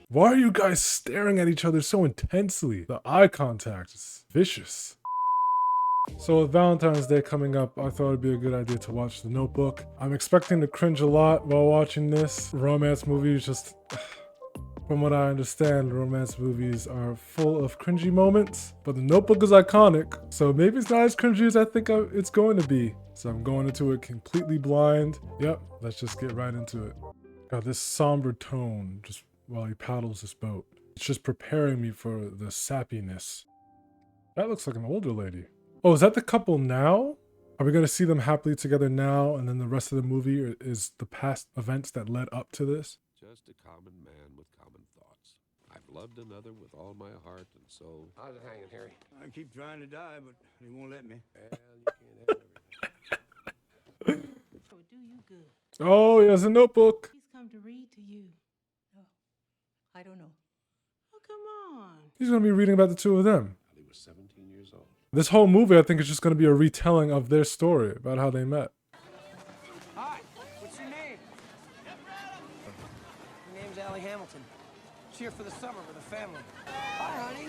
Why are you guys staring at each other so intensely? The eye contact is vicious. So with Valentine's Day coming up, I thought it'd be a good idea to watch The Notebook. I'm expecting to cringe a lot while watching this. Romance movies just... From what I understand, romance movies are full of cringy moments, but The Notebook is iconic, so maybe it's not as cringy as I think it's going to be. So I'm going into it completely blind. Yep, let's just get right into it. Got this somber tone just while he paddles this boat. It's just preparing me for the sappiness. That looks like an older lady. Oh, is that the couple now? Are we going to see them happily together now, and then the rest of the movie is the past events that led up to this? Just a common man with common thoughts. I've loved another with all my heart and soul. How's it hanging, Harry? I keep trying to die, but they won't let me. Well, you can't have everything. It would do you good. Oh, he has a notebook. He's come to read to you. Oh, I don't know. Oh, come on. He's going to be reading about the two of them. Allie was 17 years old. This whole movie, I think, is just going to be a retelling of their story about how they met. Hi, what's your name? My name's Allie Hamilton. Here for the summer with the family. Hi, honey.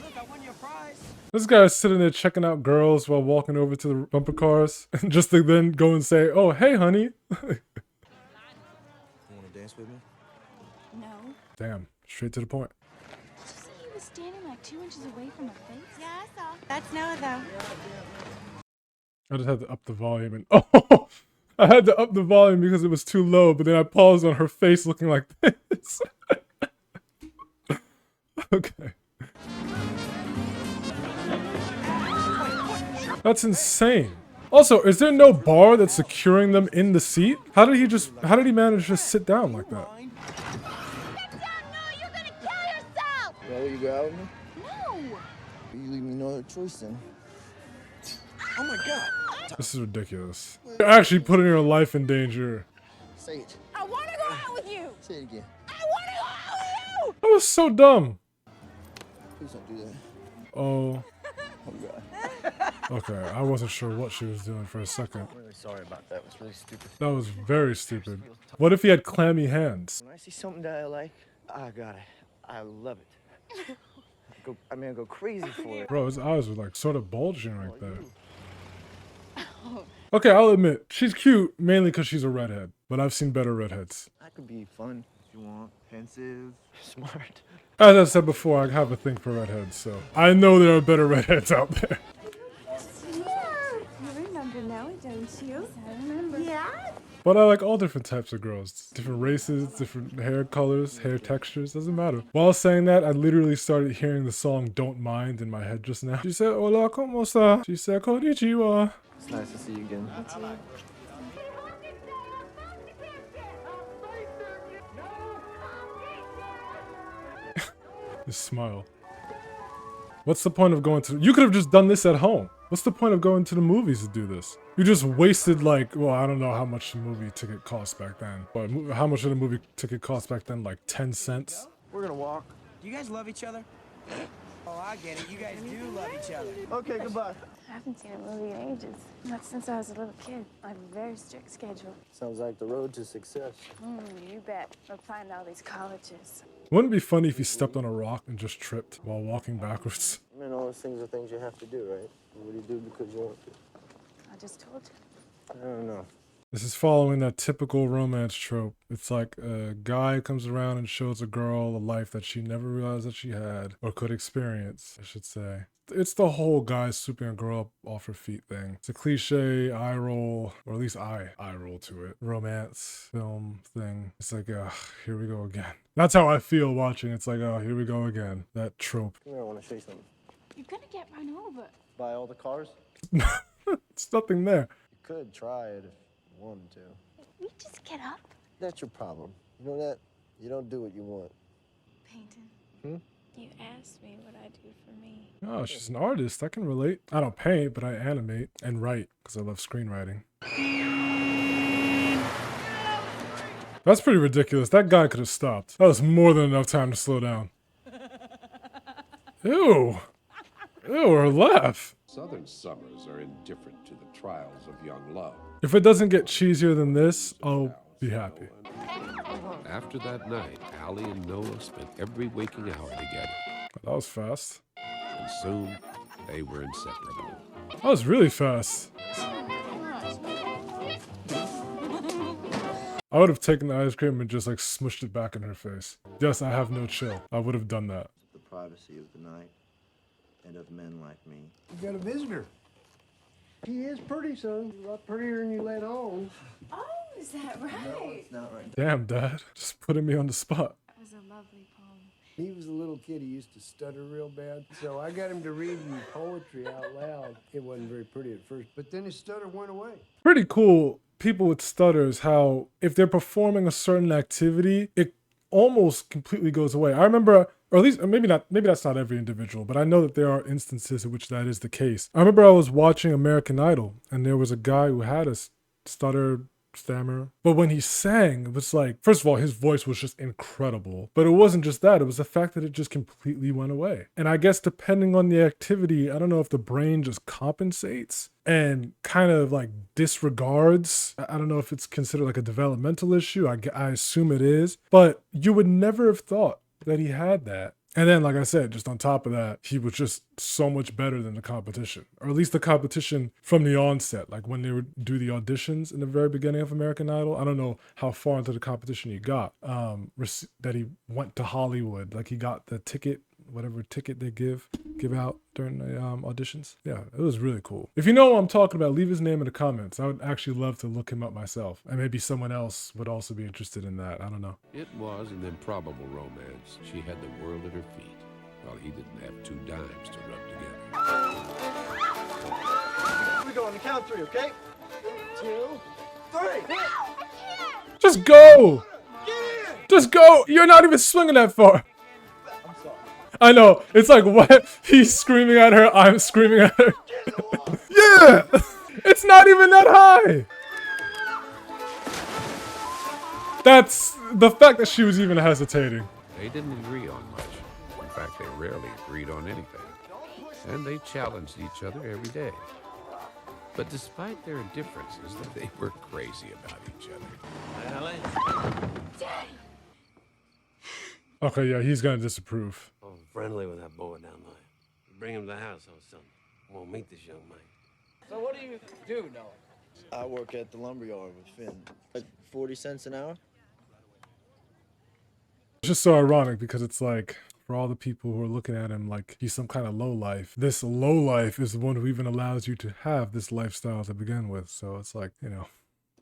Look, I won your prize. This guy's sitting there checking out girls while walking over to the bumper cars, and just to then go and say, "Oh, hey, honey." You want to dance with me? No. Damn, straight to the point. Did you see he was standing like 2 inches away from her face? Yeah, I saw. That's Noah, though. I just had to up the volume, and oh, I had to up the volume because it was too low, but then I paused on her face looking like this. Okay. That's insane. Also, is there no bar that's securing them in the seat? How did he manage to just sit down like that? Get down, Noah! You're gonna kill yourself! Well, you go out with me? No! You leave me no other choice then. Oh my God! This is ridiculous. You're actually putting your life in danger. Say it. I wanna go out with you! Say it again. I wanna go out with you! That was so dumb. Please don't do that. Oh, Oh God. okay. I wasn't sure what she was doing for a second. I'm really sorry about that. It was really stupid. That was very stupid. What if he had clammy hands? When I see something that I like, I got it. I love it. I go crazy for it. Bro, his eyes were like sort of bulging right there. Okay, I'll admit, she's cute mainly because she's a redhead, but I've seen better redheads. I could be fun if you want. Pensive, smart. As I said before, I have a thing for redheads, so I know there are better redheads out there. Yeah. You remember Noah, don't you? I remember. Yeah? But I like all different types of girls. Different races, different hair colors, hair textures, doesn't matter. While saying that, I literally started hearing the song Don't Mind in my head just now. She said, hola, ¿cómo está? She said, konnichiwa. It's nice to see you again. This smile. What's the point of going to... You could have just done this at home. What's the point of going to the movies to do this? You just wasted like... Well, I don't know how much the movie ticket cost back then. But how much did a movie ticket cost back then? Like 10 cents? We're gonna walk. Do you guys love each other? Oh, I get it. You guys do love each other. Okay, goodbye. I haven't seen a movie in ages. Not since I was a little kid. I have a very strict schedule. Sounds like the road to success. You bet. Applying to all these colleges. Wouldn't it be funny if he stepped on a rock and just tripped while walking backwards? I mean, all those things are things you have to do, right? What do you do because you want to? I just told you. I don't know. This is following that typical romance trope. It's like a guy comes around and shows a girl a life that she never realized that she had, or could experience, I should say. It's the whole guy swooping a girl up off her feet thing. It's a cliche eye roll, or at least I eye roll to it. Romance film thing. It's like, here we go again. That's how I feel watching. It's like, oh, here we go again. That trope. Come here, I want to show you something. You're gonna get run over. Buy all the cars? It's nothing there. You could try it if you wanted to. You just get up. That's your problem. You know that? You don't do what you want. Painting. You asked me what I do for me. Oh, she's an artist. I can relate. I don't paint, but I animate and write because I love screenwriting. That's pretty ridiculous. That guy could have stopped. That was more than enough time to slow down. Ew. Ew, her laugh. Southern summers are indifferent to the trials of young love. If it doesn't get cheesier than this, I'll be happy. After that night, Allie and Noah spent every waking hour together, That was fast. and soon they were inseparable. That was really fast. I would have taken the ice cream and just like smushed it back in her face. Yes, I have no chill. I would have done that. The privacy of the night and of men like me. You got a visitor. He is pretty, son. A lot prettier than you let on. Oh, is that right? Not right. Damn, Dad. Just putting me on the spot. That was a lovely poem. He was a little kid. He used to stutter real bad. So I got him to read me poetry out loud. It wasn't very pretty at first, but then his stutter went away. Pretty cool. People with stutters, how if they're performing a certain activity, it almost completely goes away. I remember, or at least maybe that's not every individual, but I know that there are instances in which that is the case. I remember I was watching American Idol and there was a guy who had a stutter, stammer, but when he sang, it was like, first of all, his voice was just incredible, but it wasn't just that, it was the fact that it just completely went away. And I guess depending on the activity, I don't know if the brain just compensates and kind of like disregards. I don't know if it's considered like a developmental issue. I assume it is, but you would never have thought that he had that. And then, like I said, just on top of that, he was just so much better than the competition, or at least the competition from the onset, like when they would do the auditions in the very beginning of American Idol. I don't know how far into the competition he got, that he went to Hollywood, like he got the ticket, whatever ticket they give out during the auditions. Yeah, it was really cool. If you know what I'm talking about, leave his name in the comments. I would actually love to look him up myself, and maybe someone else would also be interested in that. I don't know. It was an improbable romance. She had the world at her feet, while he didn't have 2 dimes to rub together. We go on the count 3, okay? 2, 3. Just go! Just go! You're not even swinging that far. I know. It's like, what? He's screaming at her. I'm screaming at her. Yeah! It's not even that high. That's the fact that she was even hesitating. They didn't agree on much. In fact, they rarely agreed on anything. And they challenged each other every day. But despite their differences, they were crazy about each other. Allie? Okay, yeah, he's gonna disapprove. Oh, friendly with that boy down there. Bring him to the house or something. I want to meet this young man. So what do you do, Noah? I work at the lumberyard with Finn. Like 40 cents an hour? It's just so ironic because it's like, for all the people who are looking at him like he's some kind of lowlife, this lowlife is the one who even allows you to have this lifestyle to begin with. So it's like, you know,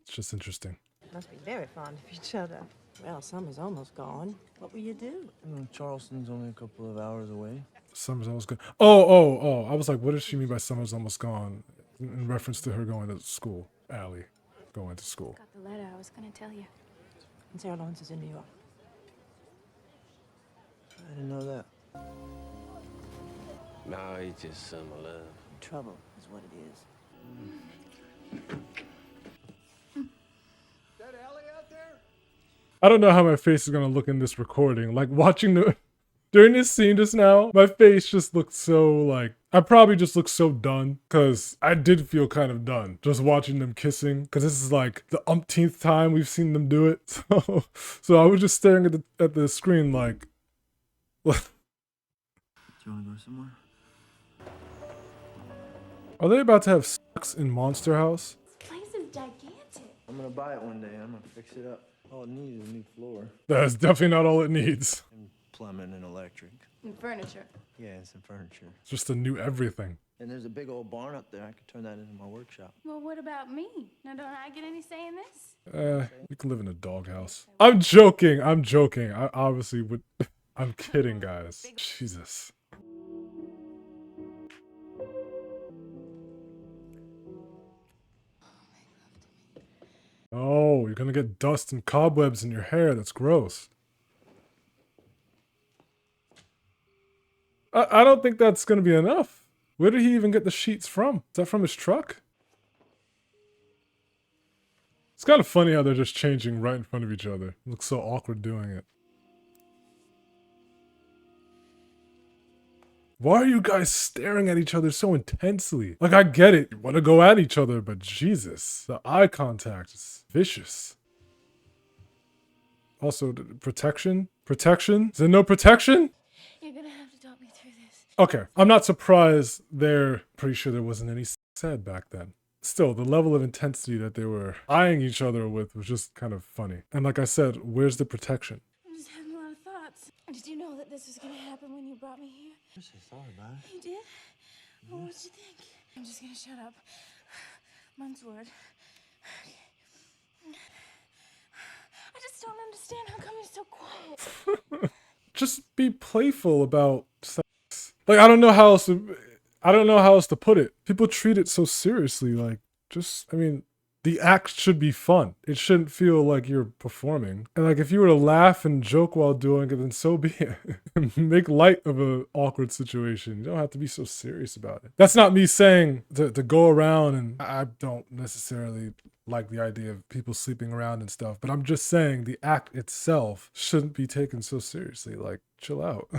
it's just interesting. Must be very fond of each other. Well, summer's almost gone. What will you do? Charleston's only a couple of hours away. Summer's almost gone. Oh. I was like, what does she mean by summer's almost gone? In reference to her going to school. Allie going to school. Got the letter I was gonna tell you. And Sarah Lawrence is in New York. I didn't know that. No, he's just summer love. Trouble is what it is. That Allie out there? I don't know how my face is gonna look in this recording. Like watching the during this scene just now, my face just looked so like, I probably just looked so done because I did feel kind of done just watching them kissing because this is like the umpteenth time we've seen them do it. So I was just staring at the screen like. Do you want to go somewhere? Are they about to have sex in Monster House? This place is gigantic. I'm gonna buy it one day. I'm gonna fix it up. All it needs is a new floor. That's definitely not all it needs. And plumbing and electric. And furniture. Yeah, and some furniture. It's just a new everything. And there's a big old barn up there. I could turn that into my workshop. Well, what about me? Now, don't I get any say in this? You can live in a doghouse. I'm joking. I obviously would. I'm kidding, guys. Jesus. Oh, you're gonna get dust and cobwebs in your hair. That's gross. I don't think that's gonna be enough. Where did he even get the sheets from? Is that from his truck? It's kind of funny how they're just changing right in front of each other. It looks so awkward doing it. Why are you guys staring at each other so intensely? Like, I get it. You want to go at each other, but Jesus. The eye contact is vicious. Also, protection? Protection? Is there no protection? You're gonna have to talk me through this. Okay, I'm not surprised they're pretty sure there wasn't any said back then. Still, the level of intensity that they were eyeing each other with was just kind of funny. And like I said, where's the protection? I'm just having a lot of thoughts. Did you know that this was gonna happen when you brought me here? Yes, I thought about it. You did? Well, what'd you think? I'm just gonna shut up. Mom's word. I just don't understand how come you're so quiet. Just be playful about sex. Like, I don't know how else to put it. People treat it so seriously. Like, I mean, the act should be fun. It shouldn't feel like you're performing. And like, if you were to laugh and joke while doing it, then so be it. Make light of an awkward situation. You don't have to be so serious about it. That's not me saying to go around, and I don't necessarily like the idea of people sleeping around and stuff, but I'm just saying the act itself shouldn't be taken so seriously. Like, chill out.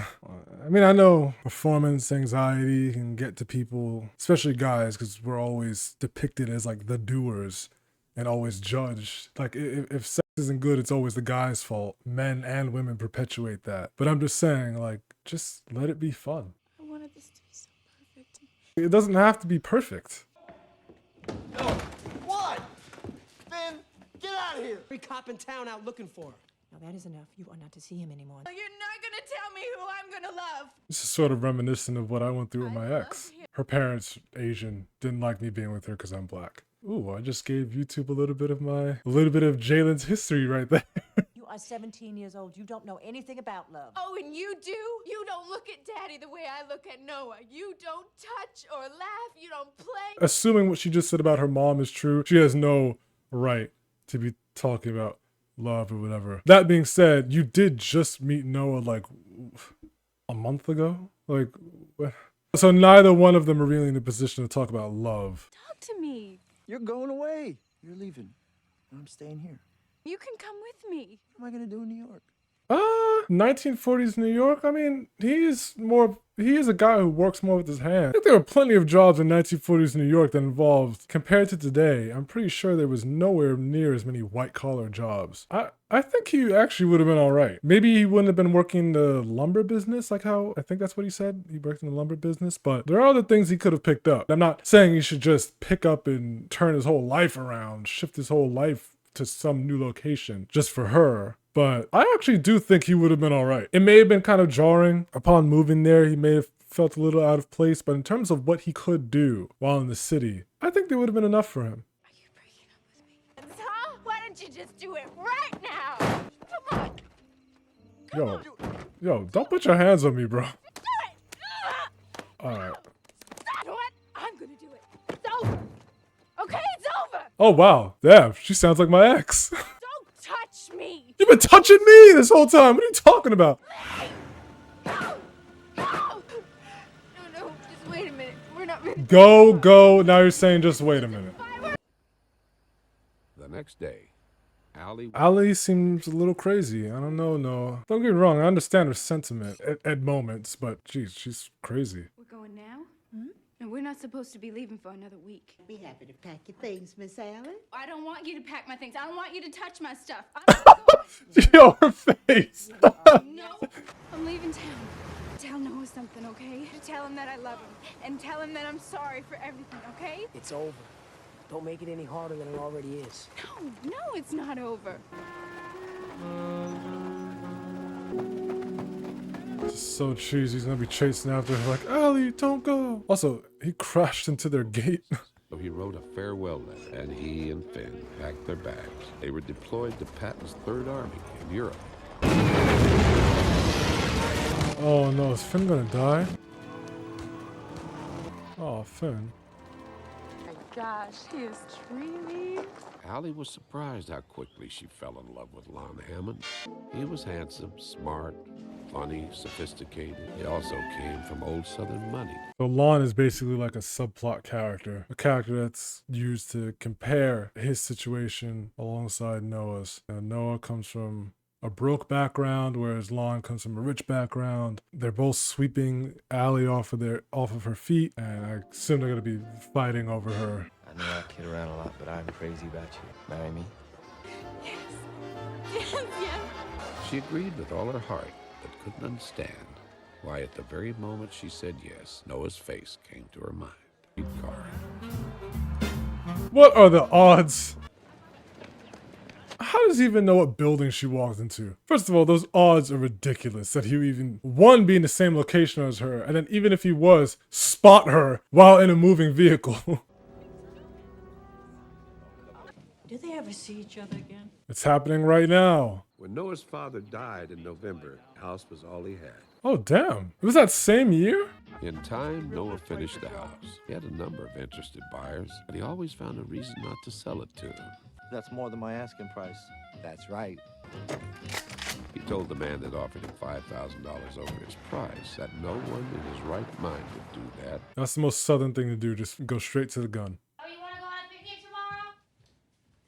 I mean, I know performance anxiety can get to people, especially guys, because we're always depicted as like the doers and always judged. Like, if sex isn't good, it's always the guy's fault. Men and women perpetuate that. But I'm just saying, like, just let it be fun. I wanted this to be so perfect. It doesn't have to be perfect. No. What? Finn, get out of here. Every cop in town out looking for her. Now that is enough. You are not to see him anymore. You're not gonna tell me who I'm gonna love. This is sort of reminiscent of what I went through with my ex. Her parents, Asian, didn't like me being with her because I'm black. Ooh, I just gave YouTube a little bit of Jalen's history right there. You are 17 years old. You don't know anything about love. Oh, and you do? You don't look at Daddy the way I look at Noah. You don't touch or laugh. You don't play. Assuming what she just said about her mom is true, she has no right to be talking about love or whatever. That being said, you did just meet Noah like a month ago? Like, what? So neither one of them are really in a position to talk about love. Talk to me. You're going away. You're leaving. I'm staying here. You can come with me. What am I gonna do in New York? 1940s New York. I mean, he is a guy who works more with his hands. I think there were plenty of jobs in 1940s New York that involved, compared to today, I'm pretty sure there was nowhere near as many white collar jobs. I think he actually would have been all right. Maybe he wouldn't have been working the lumber business, like how, I think that's what he said. He worked in the lumber business, but there are other things he could have picked up. I'm not saying he should just pick up and turn his whole life around, shift his whole life to some new location just for her. But I actually do think he would have been all right. It may have been kind of jarring upon moving there. He may have felt a little out of place, but in terms of what he could do while in the city, I think there would have been enough for him. Are you breaking up with me? Huh? Why don't you just do it right now? Come on. Yo, don't put your hands on me, bro. Do it. All right. You know what? I'm gonna do it. It's over. Okay, it's over. Oh, wow. Damn, she sounds like my ex. Don't touch me. You've been touching me this whole time. What are you talking about? No. No. No, just wait a minute. We're not ready. Go. Now you're saying just wait a minute. The next day, Allie seems a little crazy. I don't know, no. Don't get me wrong, I understand her sentiment at moments, but geez, she's crazy. We're going now? And we're not supposed to be leaving for another week. Be happy to pack your things, Miss Allie. I don't want you to pack my things. I don't want you to touch my stuff. I'm not Yo, her face. going. No. I'm leaving town. Tell Noah something, okay? Tell him that I love him. And tell him that I'm sorry for everything, okay? It's over. Don't make it any harder than it already is. No, it's not over. It's so cheesy. He's gonna be chasing after her like, Allie, don't go. Also, he crashed into their gate. So he wrote a farewell letter, and he and Finn packed their bags. They were deployed to Patton's Third Army in Europe. Oh no, is Finn gonna die? Oh, Finn. Gosh, he is dreamy. Allie was surprised how quickly she fell in love with Lon Hammond. He was handsome, smart, funny, sophisticated. He also came from old Southern money. So Lon is basically like a subplot character. A character that's used to compare his situation alongside Noah's. Noah comes from a broke background, whereas Lon comes from a rich background. They're both sweeping Allie off of her feet, and I assume they're gonna be fighting over her. I know I kid around a lot, but I'm crazy about you. Marry me? Yes. Yes, yes. She agreed with all her heart, but couldn't understand why at the very moment she said yes, Noah's face came to her mind. Car. What are the odds? How does he even know what building she walked into? First of all, those odds are ridiculous that he would even, one, be in the same location as her, and then even if he was, spot her while in a moving vehicle. Do they ever see each other again? It's happening right now. When Noah's father died in November, the house was all he had. Oh, damn. It was that same year? In time, Noah finished the house. He had a number of interested buyers, but he always found a reason not to sell it to them. That's more than my asking price. That's right. He told the man that offered him $5,000 over his price that no one in his right mind would do that. That's the most southern thing to do, just go straight to the gun. Oh, you want to go on a picnic tomorrow?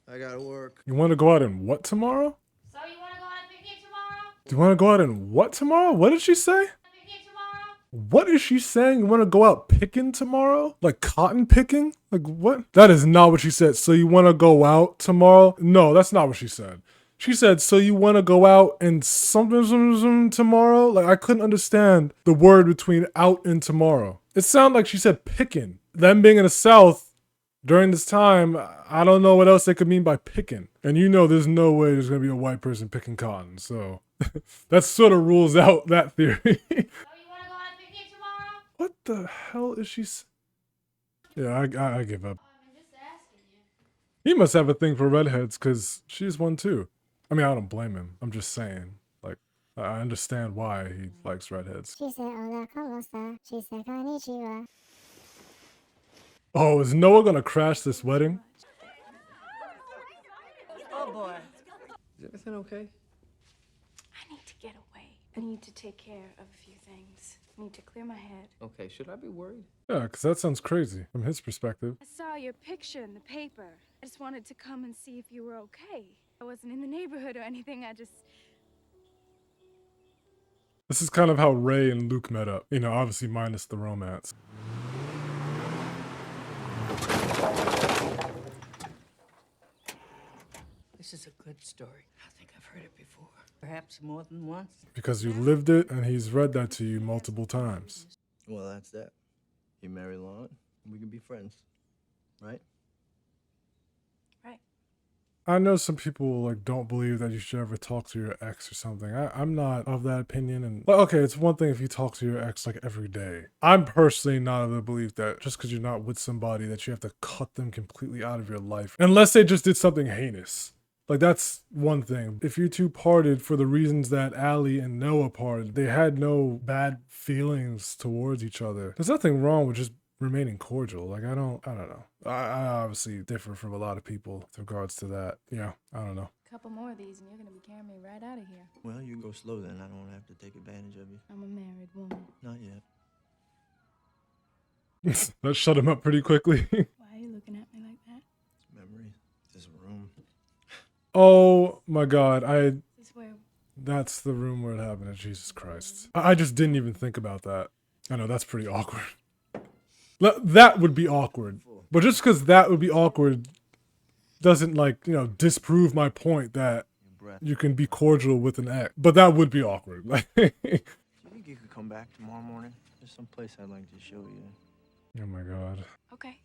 I gotta work. You want to go out and what tomorrow? So you want to go on a picnic tomorrow? Do you want to go out and what tomorrow? What did she say? Picnic tomorrow? What is she saying? You want to go out picking tomorrow? Like cotton picking? Like what? That is not what she said. So you want to go out tomorrow? No, that's not what she said. She said, so you want to go out and something tomorrow? Like I couldn't understand the word between out and tomorrow. It sounded like she said picking. Them being in the South during this time, I don't know what else they could mean by picking. And you know there's no way there's going to be a white person picking cotton. So that sort of rules out that theory. What the hell is she? Yeah, I give up. He must have a thing for redheads because she's one too. I mean, I don't blame him. I'm just saying, like, I understand why he likes redheads. She said, hola, ¿cómo está? She said, konnichiwa. Oh, is Noah gonna crash this wedding? Oh boy. Is everything okay? I need to get away. I need to take care of a few things. I need to clear my head. Okay, should I be worried? Yeah, because that sounds crazy from his perspective. I saw your picture in the paper. I just wanted to come and see if you were okay. I wasn't in the neighborhood or anything. This is kind of how Ray and Luke met up. You know, obviously minus the romance. This is a good story. I think I've heard it before. Perhaps more than once. Because you lived it and he's read that to you multiple times. Well, that's that. You marry Lon, we can be friends, right? Right. I know some people like don't believe that you should ever talk to your ex or something. I'm not of that opinion. And well, okay, it's one thing if you talk to your ex like every day. I'm personally not of the belief that just because you're not with somebody that you have to cut them completely out of your life. Unless they just did something heinous. Like that's one thing. If you two parted for the reasons that Allie and Noah parted, they had no bad feelings towards each other. There's nothing wrong with just remaining cordial. Like I don't know. I obviously differ from a lot of people with regards to that. Yeah, I don't know. A couple more of these and you're gonna be carrying me right out of here. Well, you go slow then. I don't have to take advantage of you. I'm a married woman. Not yet. That shut him up pretty quickly. Why are you looking at me like that? It's memories. This room. Oh my god, This is where that's the room where it happened. Jesus Christ. I just didn't even think about that. I know that's pretty awkward. That would be awkward. But just because that would be awkward doesn't, like, you know, disprove my point that you can be cordial with an ex. But that would be awkward. Like, Do you think you could come back tomorrow morning? There's some place I'd like to show you. oh my god. Okay.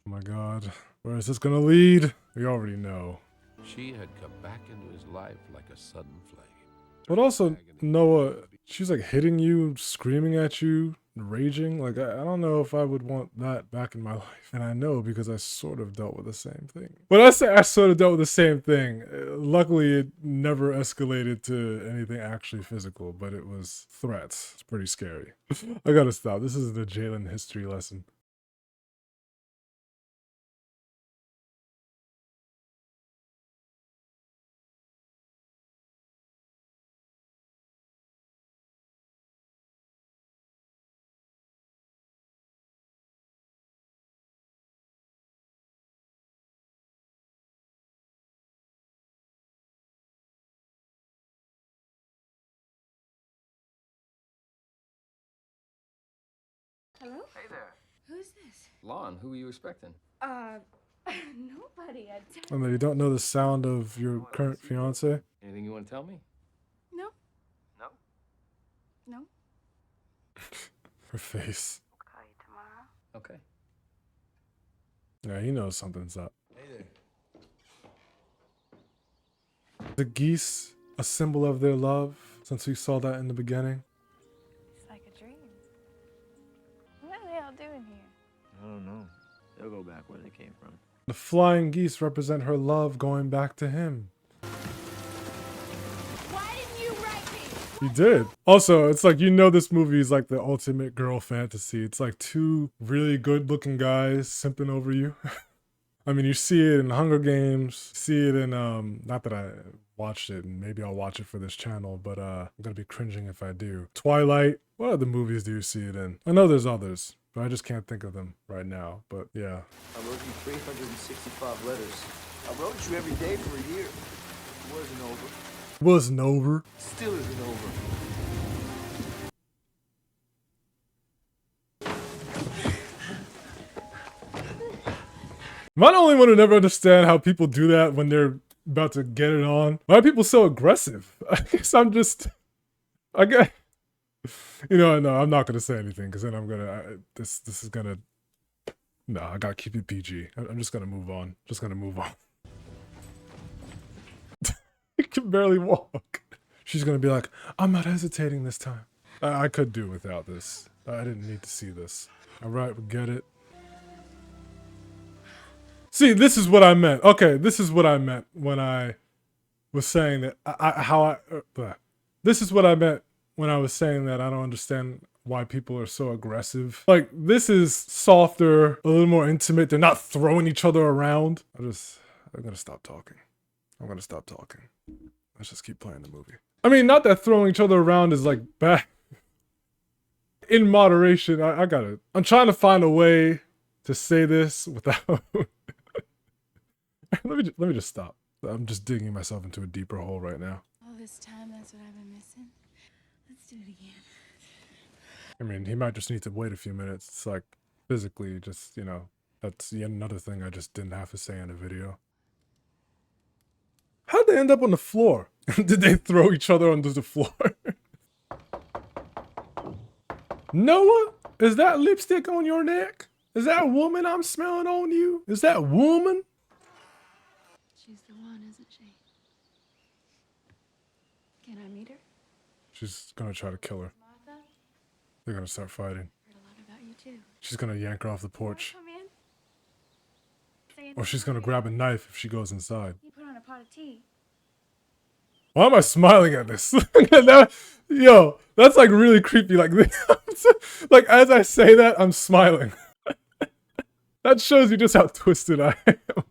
Oh my god. Where is this gonna lead? We already know. She had come back into his life like a sudden flame. But also, Noah, she's like hitting you, screaming at you, raging. Like, I don't know if I would want that back in my life. And I know because I sort of dealt with the same thing. When I say I sort of dealt with the same thing, luckily it never escalated to anything actually physical, but it was threats. It's pretty scary. I gotta stop. This is the Jalen history lesson. Hello? Hey there. Who's this? Lon, who were you expecting? Nobody. And you don't know the sound of your current fiance? Anything you want to tell me? No. No? Her face. Call you tomorrow. Okay. Yeah, he knows something's up. Hey there. The geese, a symbol of their love, since we saw that in the beginning. It's like a dream. What are they all doing here? I don't know. They'll go back where they came from. The flying geese represent her love going back to him. Why didn't you write me? He did. Also, it's like, you know, this movie is like the ultimate girl fantasy. It's like two really good looking guys simping over you. I mean, you see it in Hunger Games, see it in, not that I watched it, and maybe I'll watch it for this channel, but I'm gonna be cringing if I do. Twilight, what other movies do you see it in? I know there's others, but I just can't think of them right now, but yeah. I wrote you 365 letters. I wrote you every day for a year. It wasn't over. Wasn't over. Still isn't over. Am I the only one who never understand how people do that when they're about to get it on? Why are people so aggressive? I guess I'm just, I guess, you know, no, I'm not gonna say anything because then I'm gonna, this is gonna, no, I gotta keep it PG. I'm just gonna move on. Just gonna move on. He can barely walk. She's gonna be like, I'm not hesitating this time. I could do without this. I didn't need to see this. All right, we get it. See, this is what I meant. Okay, this is what I meant when I was saying that this is what I meant when I was saying that I don't understand why people are so aggressive. Like, this is softer, a little more intimate. They're not throwing each other around. I'm gonna stop talking. I'm gonna stop talking. Let's just keep playing the movie. I mean, not that throwing each other around is like bad. In moderation, I got it. I'm trying to find a way to say this without... let me just stop. I'm just digging myself into a deeper hole right now. All this time, that's what I've been missing. Let's do it again. I mean, he might just need to wait a few minutes. It's like, physically, just, you know, that's yet another thing I just didn't have to say in a video. How'd they end up on the floor? Did they throw each other onto the floor? Noah? Is that lipstick on your neck? Is that woman I'm smelling on you? Is that woman? She's the one, isn't she? Can I meet her? She's gonna try to kill her. Martha? They're gonna start fighting. Heard a lot about you too. She's gonna yank her off the porch. Come in. Say Or she's gonna grab a knife if she goes inside. You put on a pot of tea. Why am I smiling at this? Yo, that's like really creepy. Like, like as I say that, I'm smiling. That shows you just how twisted I am.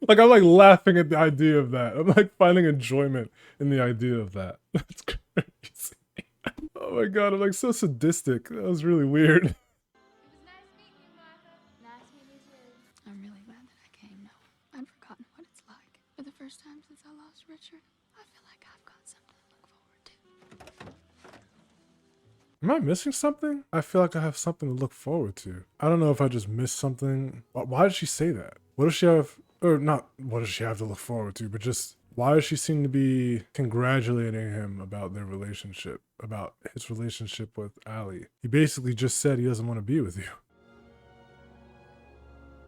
Like, I'm like laughing at the idea of that. I'm like finding enjoyment in the idea of that. That's crazy. Oh my god, I'm like so sadistic. That was really weird. It was nice meeting you, Martha. Nice meeting you too. I'm really glad that I came, Noah. I'd forgotten what it's like. For the first time since I lost Richard, I feel like I've got something to look forward to. Am I missing something? I feel like I have something to look forward to. I don't know if I just missed something. Why did she say that? What does she have, or not, what does she have to look forward to, but just why does she seem to be congratulating him about their relationship, about his relationship with Allie? He basically just said he doesn't want to be with you.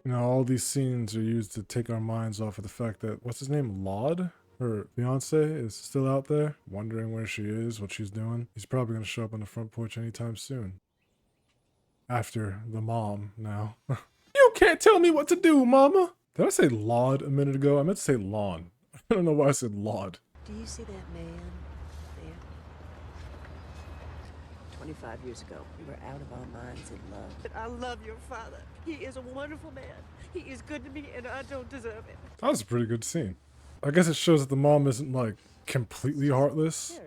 You know, all these scenes are used to take our minds off of the fact that, what's his name, Laud? Her fiance is still out there, wondering where she is, what she's doing. He's probably going to show up on the front porch anytime soon. After the mom, now. You can't tell me what to do, mama! Did I say Laud a minute ago? I meant to say lawn. I don't know why I said Laud. Do you see that man there? 25 years ago, we were out of our minds in love. But I love your father. He is a wonderful man. He is good to me, and I don't deserve it. That was a pretty good scene. I guess it shows that the mom isn't, like, completely heartless.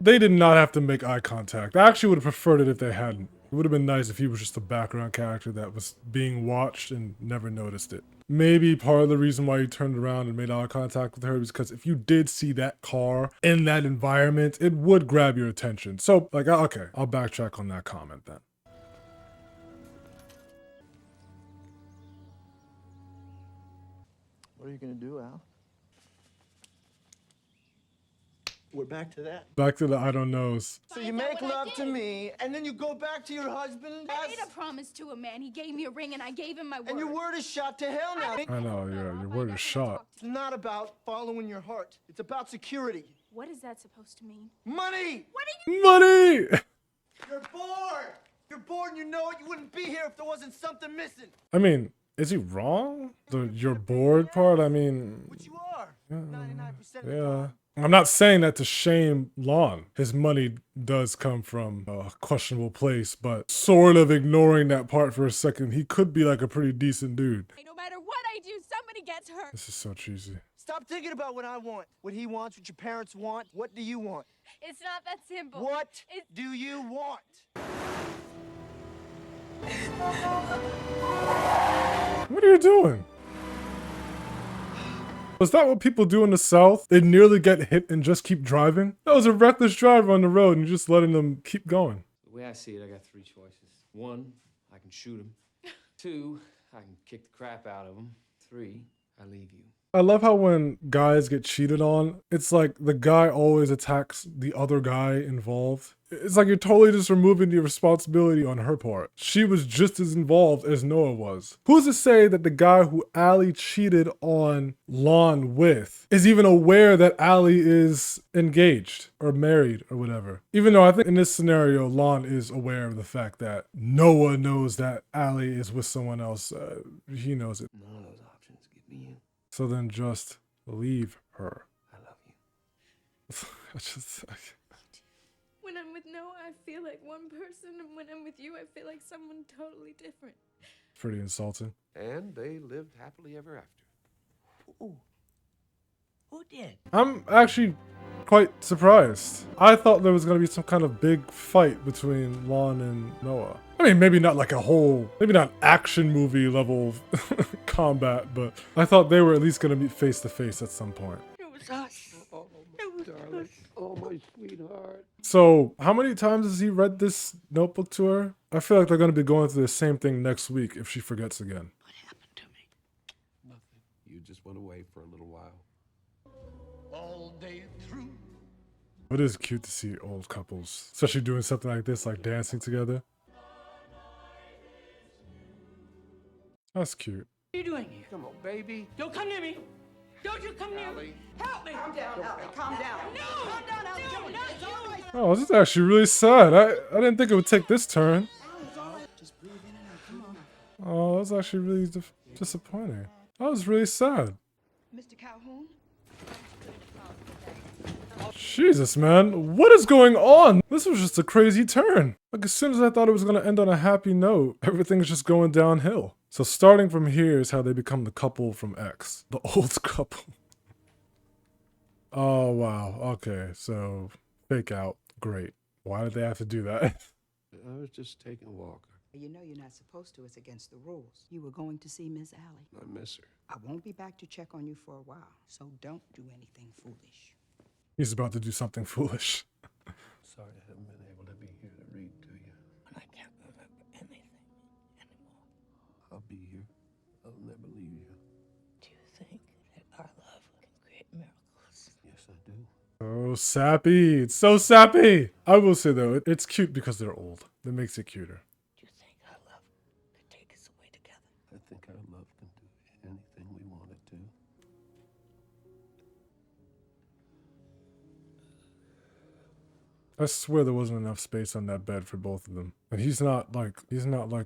They did not have to make eye contact. I actually would have preferred it if they hadn't. It would have been nice if he was just a background character that was being watched and never noticed it. Maybe part of the reason why you turned around and made eye contact with her is because if you did see that car in that environment, it would grab your attention. So, like, okay, I'll backtrack on that comment then. What are you gonna do, Al? We're back to that. Back to the I don't knows. So you make love to me, and then you go back to your husband? I made a promise to a man. He gave me a ring, and I gave him my word. And your word is shot to hell now. I know, yeah, your word is shot. It's not about following your heart. It's about security. What is that supposed to mean? Money! What are you... Money! You're bored! You're bored and you know it. You wouldn't be here if there wasn't something missing. I mean, is he wrong? The you're bored part? I mean... Which you are. 99% of the Yeah. time. I'm not saying that to shame Lon. His money does come from a questionable place, but sort of ignoring that part for a second, he could be like a pretty decent dude. No matter what I do, somebody gets hurt. This is so cheesy. Stop thinking about what I want, what he wants, what your parents want. What do you want? It's not that simple. What do you want? What are you doing? Was that what people do in the South? They nearly get hit and just keep driving? That was a reckless driver on the road and you're just letting them keep going. The way I see it, I got three choices. One, I can shoot him. Two, I can kick the crap out of him. Three, I leave you. I love how when guys get cheated on, it's like the guy always attacks the other guy involved. It's like you're totally just removing the responsibility on her part. She was just as involved as Noah was. Who's to say that the guy who Allie cheated on Lon with is even aware that Allie is engaged or married or whatever? Even though I think in this scenario, Lon is aware of the fact that Noah knows that Allie is with someone else. He knows it. None of those options. Give me you. So then just leave her. I love you. When I'm with Noah, I feel like one person, and when I'm with you, I feel like someone totally different. Pretty insulting. And they lived happily ever after. Ooh. Who did? I'm actually quite surprised. I thought there was going to be some kind of big fight between Lon and Noah. I mean, maybe not like a whole, maybe not action movie level combat, but I thought they were at least going to be face to face at some point. It was us. Oh, darling. Oh, my sweetheart. So, how many times has he read this notebook to her? I feel like they're going to be going through the same thing next week if she forgets again. What happened to me? Nothing. You just went away for a little while. All day through. It is cute to see old couples, especially doing something like this, like dancing together. That's cute. What are you doing here? Come on, baby. Don't come near me. Don't you come near me. Help me. Calm down, Allie. Calm down. No. Calm down, Allie. No, not it's all right. Oh, this is actually really sad. I didn't think it would take this turn. Just breathe in and out. Come on. Oh, that's actually really disappointing. That was really sad. Mr. Calhoun? Jesus, man. What is going on? This was just a crazy turn. Like, as soon as I thought it was going to end on a happy note, everything's just going downhill. So starting from here is how they become the couple from X. The old couple. Oh, wow. Okay, so fake out. Great. Why did they have to do that? I was just taking a walk. You know you're not supposed to. It's against the rules. You were going to see Miss Allie. I miss her. I won't be back to check on you for a while, so don't do anything foolish. He's about to do something foolish. Sorry I haven't been able to be here to read to you. But I can't remember anything anymore. I'll be here. I'll never leave you. Do you think that our love can create miracles? Yes, I do. Oh, sappy. It's so sappy. I will say, though, it's cute because they're old. That makes it cuter. Do you think our love could take us away together? I think our love can do anything we want it to. I swear there wasn't enough space on that bed for both of them. And he's not like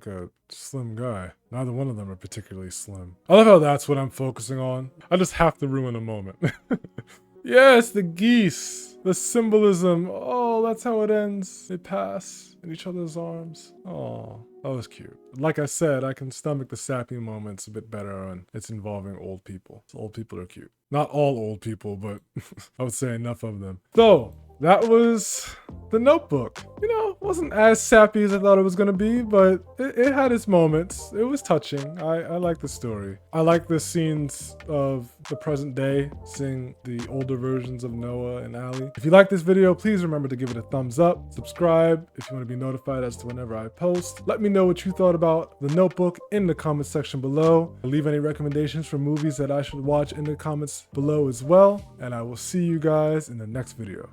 a slim guy. Neither one of them are particularly slim. I love how that's what I'm focusing on. I just have to ruin a moment. Yes, the geese. The symbolism. Oh, that's how it ends. They pass in each other's arms. Oh, that was cute. Like I said, I can stomach the sappy moments a bit better when it's involving old people. So old people are cute. Not all old people, but I would say enough of them. So, that was The Notebook. You know, it wasn't as sappy as I thought it was gonna be, but it had its moments. It was touching. I like the story. I like the scenes of the present day, seeing the older versions of Noah and Allie. If you like this video, please remember to give it a thumbs up, subscribe if you want to be notified as to whenever I post. Let me know what you thought about The Notebook in the comment section below. Leave any recommendations for movies that I should watch in the comments below as well. And I will see you guys in the next video.